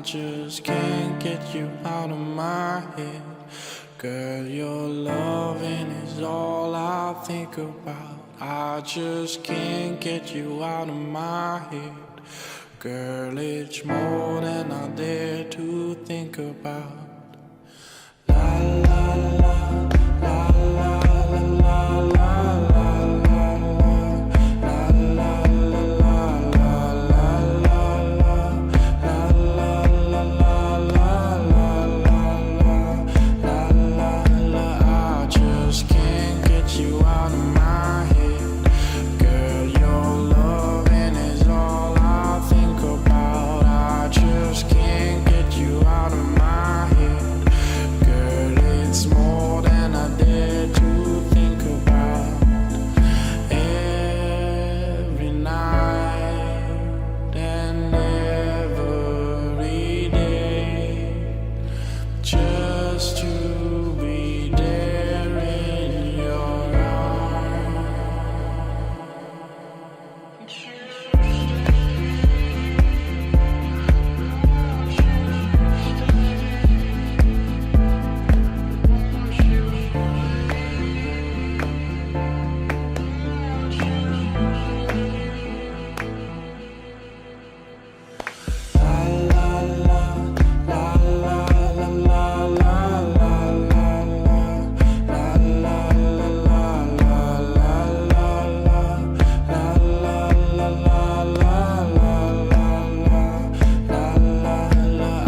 just can't get you out of my head. Girl, your loving is all I think about. I just can't get you out of my head. Girl, it's more than I dare to think about. La la la, la la la la la la la la I just can't get you out of my head. Girl, your loving is all I think about. I just can't get you out of my head. Girl, it's more than I dare to think about. Every night and every day, just to be there in your arms.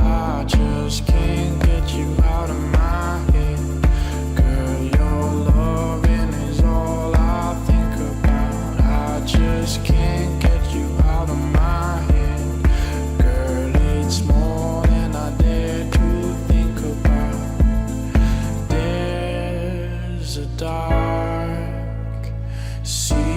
I just can't get you out of my head. Girl, your loving is all I think about. I just can't get you out of my head. Girl, it's more than I dare to think about. There's a dark secret